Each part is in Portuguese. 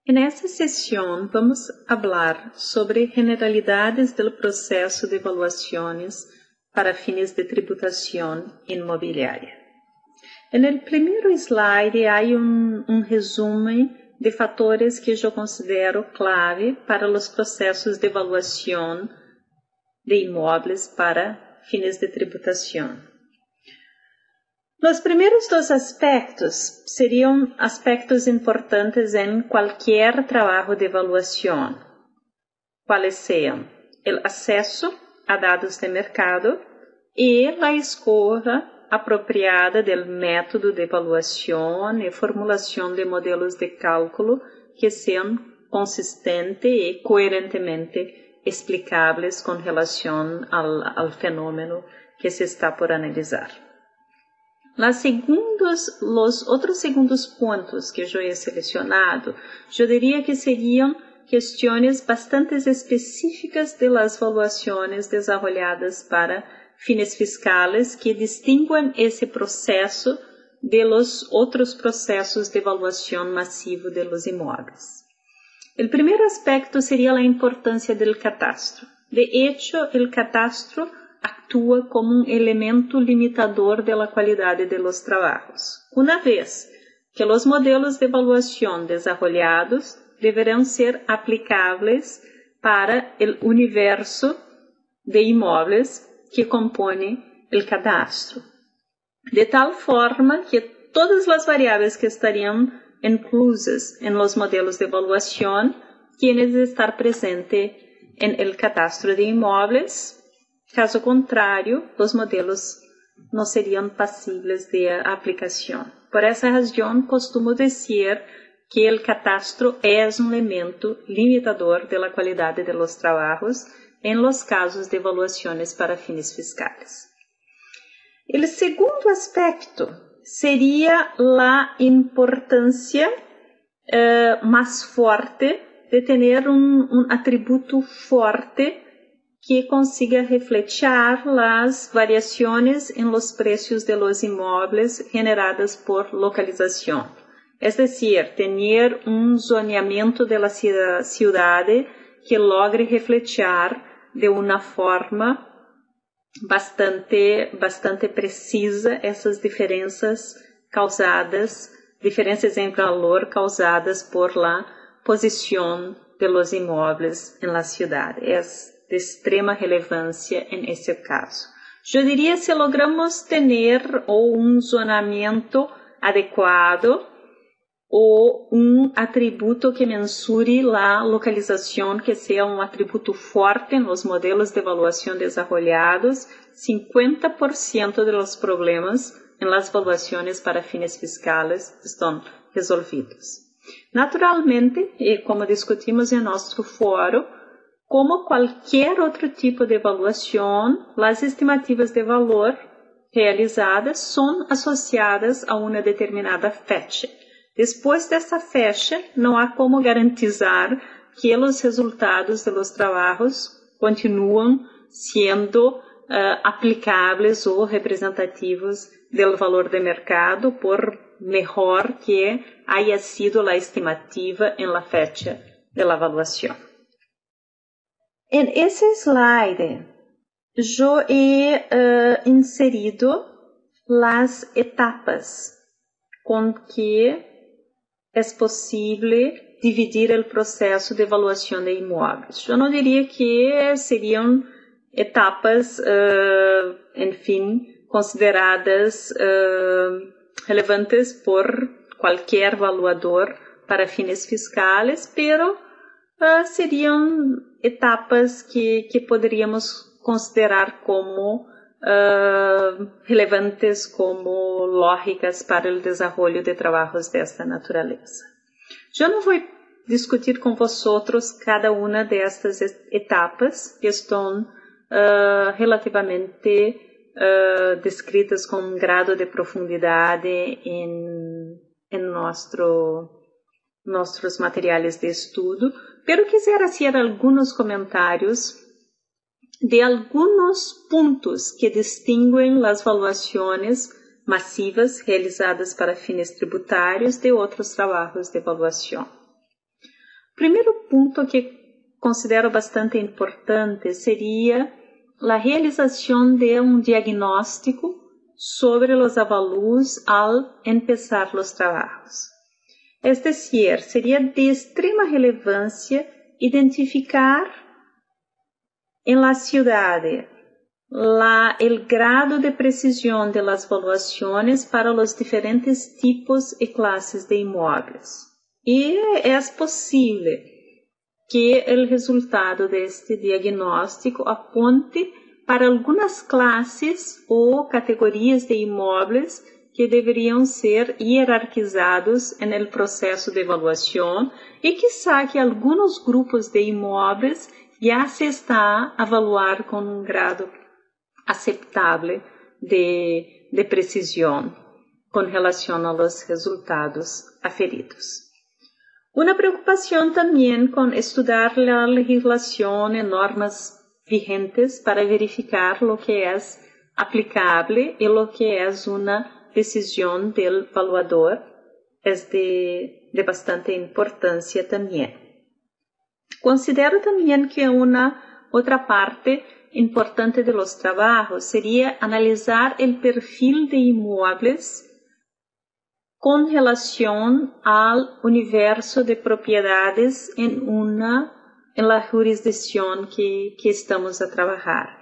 En esta sesión vamos a hablar sobre generalidades del proceso de evaluaciones para fines de tributación inmobiliaria. En el primer slide hay un resumen de fatores que yo considero clave para los procesos de evaluación de inmuebles para fines de tributación. Los primeros dos aspectos serían aspectos importantes en cualquier trabajo de evaluación, cuales sean el acceso a dados de mercado y la escolha apropriada del método de evaluación y formulación de modelos de cálculo que sean consistentes y coherentemente explicables con relación al fenómeno que se está por analizar. Los otros segundos puntos que yo he seleccionado, yo diría que serían cuestiones bastante específicas de las evaluaciones desarrolladas para fines fiscales que distinguen ese proceso de los otros procesos de evaluación masivo de los inmuebles. El primer aspecto sería la importancia del catastro. De hecho, el catastro actúa como un elemento limitador de la calidad de los trabajos. Una vez que los modelos de evaluación desarrollados deberán ser aplicables para el universo de inmuebles que compone el catastro, de tal forma que todas las variables que estarían inclusas en los modelos de evaluación tienen de estar presentes en el catastro de inmuebles. Caso contrario, los modelos no serían pasibles de aplicación. Por esa razón, costumo decir que el catastro es un elemento limitador de la calidad de los trabajos en los casos de evaluaciones para fines fiscales. El segundo aspecto sería la importancia más fuerte de tener un atributo fuerte que consiga refletir las variaciones en los precios de los inmuebles generadas por localización. Es decir, tener un zoneamiento de la ciudad que logre refletir de una forma bastante precisa essas diferenças en valor causadas por la posición de los inmuebles en la ciudad. Es de extrema relevancia en ese caso. Yo diría si logramos tener un zonamiento adecuado o un atributo que mensure la localización que sea un atributo fuerte en los modelos de evaluación desarrollados, 50% de los problemas en las evaluaciones para fines fiscales están resolvidos. Naturalmente, y como discutimos en nuestro foro, como cualquier otro tipo de evaluación, las estimativas de valor realizadas son asociadas a una determinada fecha. Después de esa fecha, no hay como garantizar que los resultados de los trabajos continúan siendo aplicables o representativos del valor de mercado, por mejor que haya sido la estimativa en la fecha de la evaluación. En ese slide, yo he inserido las etapas con que es posible dividir el proceso de evaluación de inmuebles. Yo no diría que serían etapas, consideradas relevantes por cualquier evaluador para fines fiscales, pero serían etapas que podríamos considerar como relevantes, como lógicas para el desarrollo de trabajos de esta naturaleza. Yo no voy a discutir con vosotros cada una de estas etapas que están relativamente descritas con un grado de profundidad en nuestros materiales de estudo, pero quisiera hacer algunos comentarios de algunos puntos que distinguen las evaluaciones masivas realizadas para fines tributarios de outros trabalhos de evaluação. primeiro ponto que considero bastante importante seria a realização de um diagnóstico sobre os avalúos al empezar os trabalhos. Es decir, seria de extrema relevância identificar en la ciudad el grado de precisión de las evaluaciones para los diferentes tipos y clases de inmuebles. Y es posible que el resultado de este diagnóstico apunte para algunas clases o categorías de inmuebles que deveriam ser hierarquizados no processo de avaliação e quizá que alguns grupos de imóveis já se está a avaliar com um grado aceitável de precisão com relação aos resultados aferidos. Uma preocupação também com estudar a legislação e normas vigentes para verificar lo que é aplicável e lo que é uma decisão do evaluador es de bastante importância também. Considero também que uma outra parte importante de los trabalhos seria analisar o perfil de imóveis com relação ao universo de propriedades em la jurisdição que estamos a trabalhar.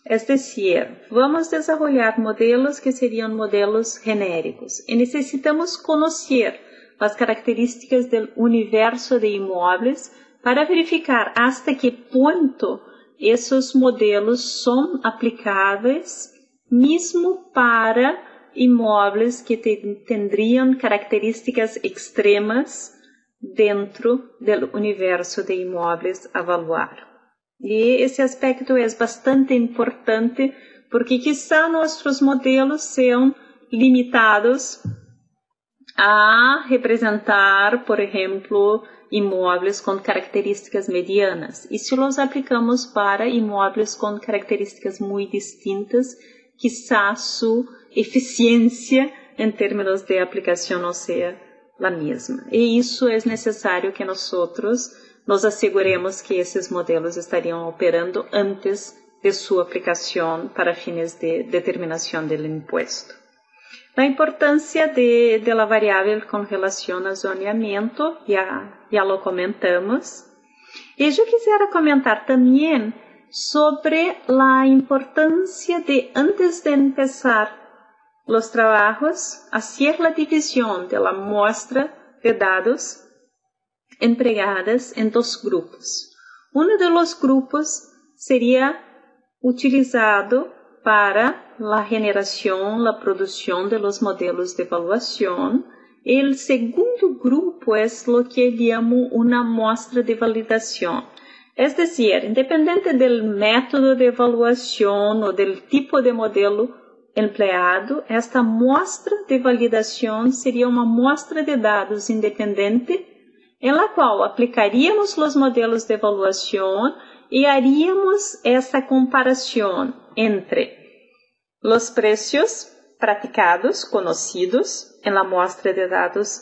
Es decir, vamos desarrollar modelos que seriam modelos genéricos e necessitamos conhecer as características do universo de imóveis para verificar hasta que ponto esses modelos são aplicáveis mesmo para imóveis que tendriam características extremas dentro do universo de imóveis a avaliar. E esse aspecto é bastante importante porque quizá nossos modelos sejam limitados a representar, por exemplo, imóveis com características medianas. E se os aplicamos para imóveis com características muito distintas, quizá sua eficiência em termos de aplicação não seja a mesma. E isso é necessário que nós nos asseguremos que esses modelos estariam operando antes de sua aplicação para fins de determinação do imposto. A importância de la variável com relação a zoneamento, já lo comentamos. E eu quisiera comentar também sobre a importância de, antes de empezar os trabalhos, hacer a divisão de la muestra de dados empregadas em dois grupos. Um dos grupos seria utilizado para a generação, a produção de los modelos de evaluação. O segundo grupo é o que chamo uma muestra de validação. É decir, independente do método de evaluação ou do tipo de modelo empleado, esta muestra de validação seria uma muestra de dados independente em la qual aplicaríamos os modelos de evaluação e haríamos essa comparação entre os preços praticados, conhecidos, em la muestra de dados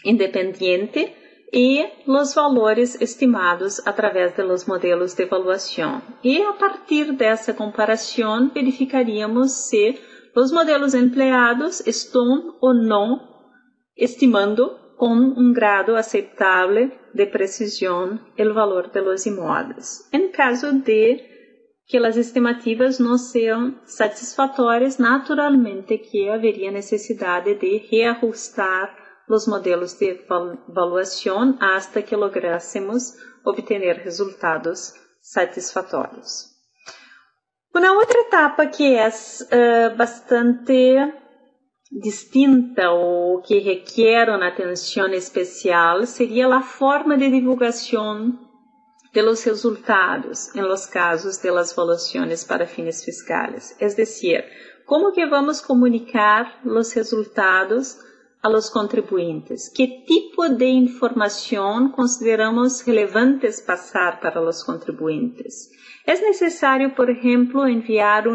independiente e os valores estimados através de los modelos de evaluação. E a partir dessa comparação, verificaríamos se os modelos empleados estão ou não estimando com um grado aceitável de precisão o valor de los imóveis. Em caso de que as estimativas não sejam satisfatórias, naturalmente que haveria necessidade de reajustar os modelos de evaluação hasta que lográssemos obter resultados satisfatórios. Uma outra etapa que é bastante distinta ou que requer uma atenção especial seria a forma de divulgação de los resultados em los casos de las evaluaciones para fines fiscales. Es decir, como que vamos comunicar los resultados a los contribuyentes? Que tipo de informação consideramos relevantes passar para los contribuyentes? Es necesario, por ejemplo, enviar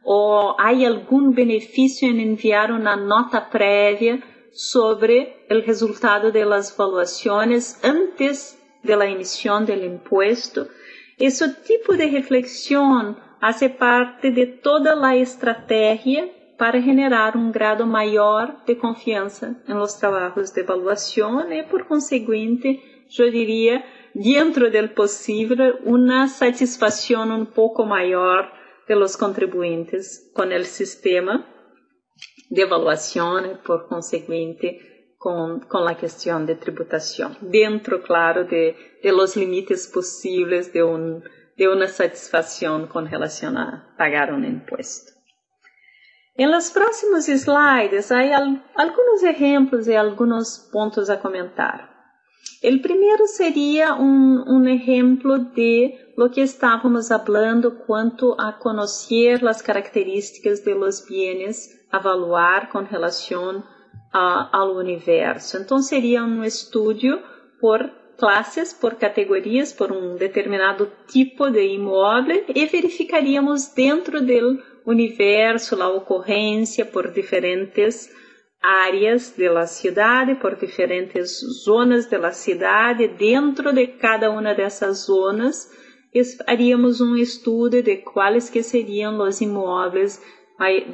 ou há algum benefício em enviar uma nota prévia sobre o resultado de las evaluaciones antes antes de la emisión del impuesto. Ese tipo de reflexión hace parte de toda la estrategia para generar un grado mayor de confianza en los trabajos de evaluación y, por consiguiente, yo diría, dentro del posible, una satisfacción un poco mayor de los contribuyentes con el sistema de evaluación y, por consiguiente, con la cuestión de tributación, dentro, claro, de los límites posibles de una satisfacción con relación a pagar un impuesto. En los próximos slides hay algunos ejemplos y algunos puntos a comentar. El primero sería un ejemplo de lo que estábamos hablando cuanto a conocer las características de los bienes a evaluar con relación al universo. Entonces sería un estudio por clases, por categorias, por un determinado tipo de inmueble y verificaríamos dentro del universo la ocurrencia por diferentes áreas de la ciudad, por diferentes zonas de la ciudad. Dentro de cada una de esas zonas haríamos un estudio de cuáles que serían los inmuebles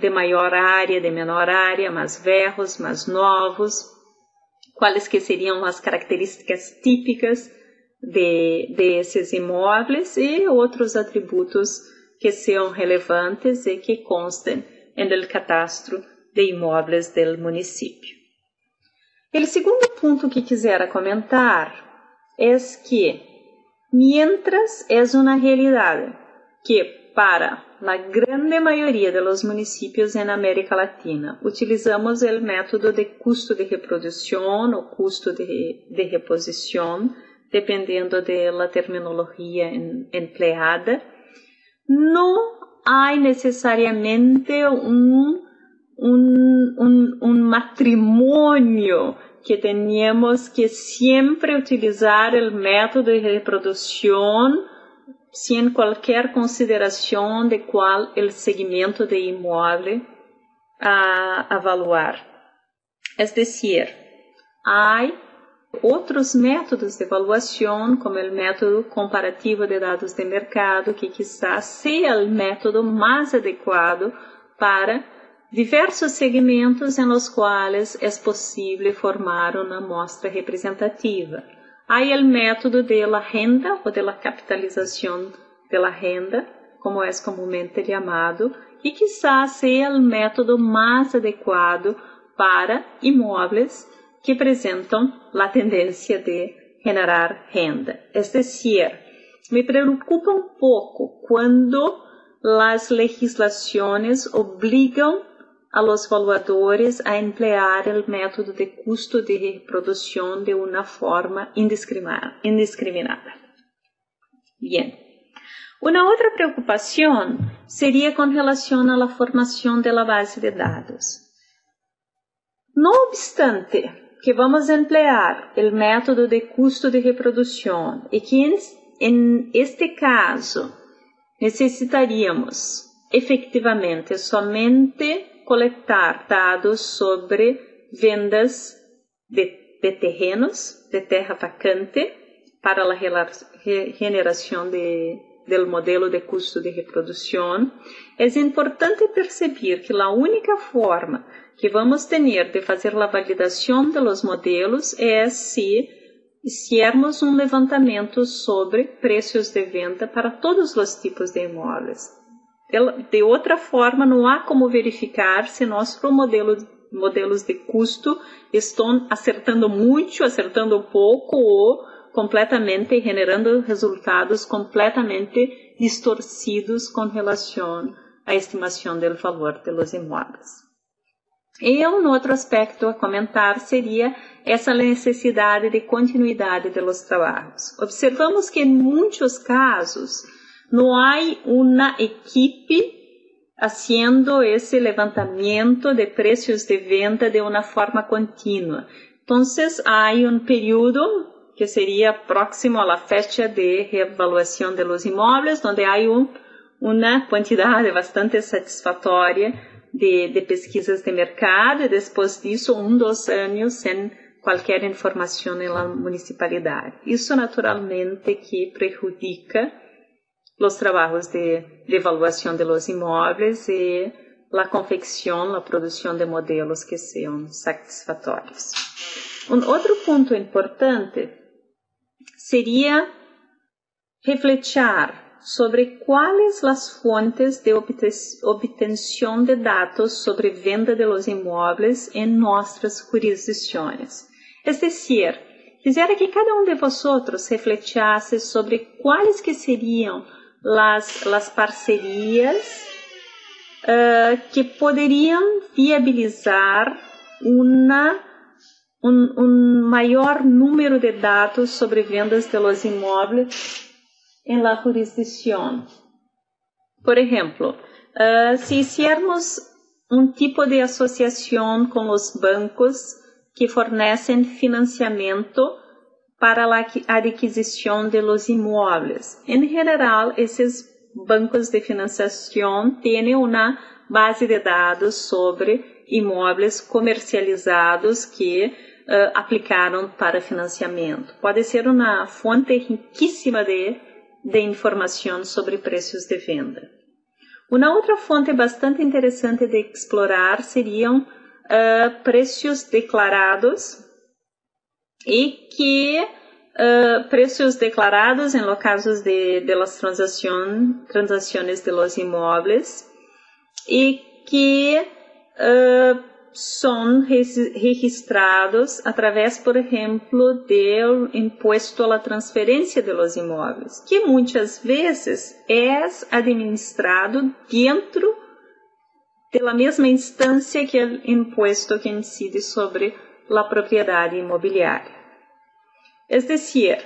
de maior área, de menor área, mais velhos, mais novos, quais que seriam as características típicas de esses imóveis e outros atributos que sejam relevantes e que constem no cadastro de imóveis do município. O segundo ponto que quisera comentar é que, mientras é uma realidade que para a grande maioria dos municípios em América Latina, utilizamos o método de custo de reprodução ou custo de reposição, dependendo da terminologia empleada. Não há necessariamente um matrimônio que tenhamos que sempre utilizar o método de reprodução sem qualquer consideração de qual o segmento de imóvel a evaluar. É decir, há outros métodos de avaliação, como o método comparativo de dados de mercado, que quizás seja o método mais adequado para diversos segmentos em los quais é possível formar uma amostra representativa. Há o método de la renda ou de la capitalização de la renda, como é comumente chamado, e quizás seja o método mais adequado para imóveis que apresentam a tendência de generar renda. É decir, me preocupa um pouco quando as legislações obrigam a los evaluadores a emplear o método de custo de reprodução de uma forma indiscriminada. Bien. Uma outra preocupação seria com relação à formação da base de dados. No obstante que vamos emplear o método de custo de reprodução e que em este caso necessitaríamos efectivamente somente coletar dados sobre vendas de terrenos, de terra vacante, para a generação do modelo de custo de reprodução. É importante perceber que a única forma que vamos ter de fazer a validação dos modelos é se fizermos um levantamento sobre preços de venda para todos os tipos de imóveis. De outra forma, não há como verificar se nossos modelos de custo estão acertando muito, acertando pouco ou completamente generando resultados completamente distorcidos com relação à estimação do valor dos imóveis. E outro aspecto a comentar seria essa necessidade de continuidade dos trabalhos. Observamos que em muitos casos não há uma equipe haciendo esse levantamento de preços de venda de uma forma contínua. Então, há período que seria próximo à fecha de reavaliação de los imóveis, onde há uma quantidade bastante satisfatória de pesquisas de mercado, e depois disso, 2 anos sem qualquer informação na municipalidade. Isso naturalmente que prejudica os trabalhos de evaluação de los imóveis e a confecção, a produção de modelos que sejam satisfatórios. Outro ponto importante seria refletir sobre quais as fontes de obtenção de dados sobre venda de los imóveis em nossas jurisdições. Es decir, quisiera que cada de vosotros refletisse sobre quais que seriam las parcerias que poderiam viabilizar maior número de dados sobre vendas de los imóveis em la jurisdição. Por exemplo, se hiciéramos tipo de associação com os bancos que fornecem financiamento para a adquisição de los imóveis. Em geral, esses bancos de financiação têm uma base de dados sobre imóveis comercializados que aplicaram para financiamento. Pode ser uma fonte riquíssima de informação sobre preços de venda. Uma outra fonte bastante interessante de explorar seriam preços declarados e que preços declarados em los casos de las transações de los imóveis e que são registrados através, por exemplo, do imposto à transferência de los imóveis, que muitas vezes é administrado dentro da mesma instância que o imposto que incide sobre a propriedade imobiliária. Es decir,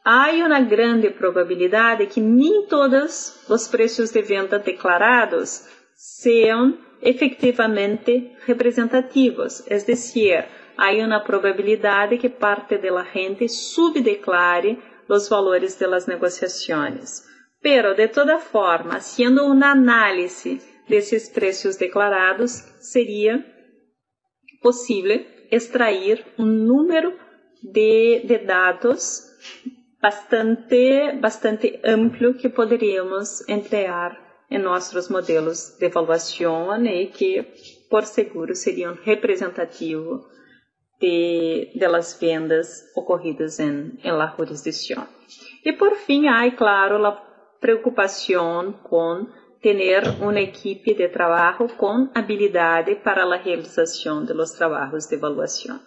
há uma grande probabilidade que nem todos os preços de venda declarados sejam efectivamente representativos, es decir, há uma probabilidade que parte da gente subdeclare os valores de las negociações. Pero, de toda forma, sendo uma análise desses preços declarados, seria possível extrair número de dados bastante amplo que poderíamos entregar em nossos modelos de avaliação e que, por seguro, seriam representativos de las vendas ocorridas em la jurisdição. E, por fim, há, claro, a preocupação com ter uma equipe de trabalho com habilidade para a realização de los trabalhos de evaluação.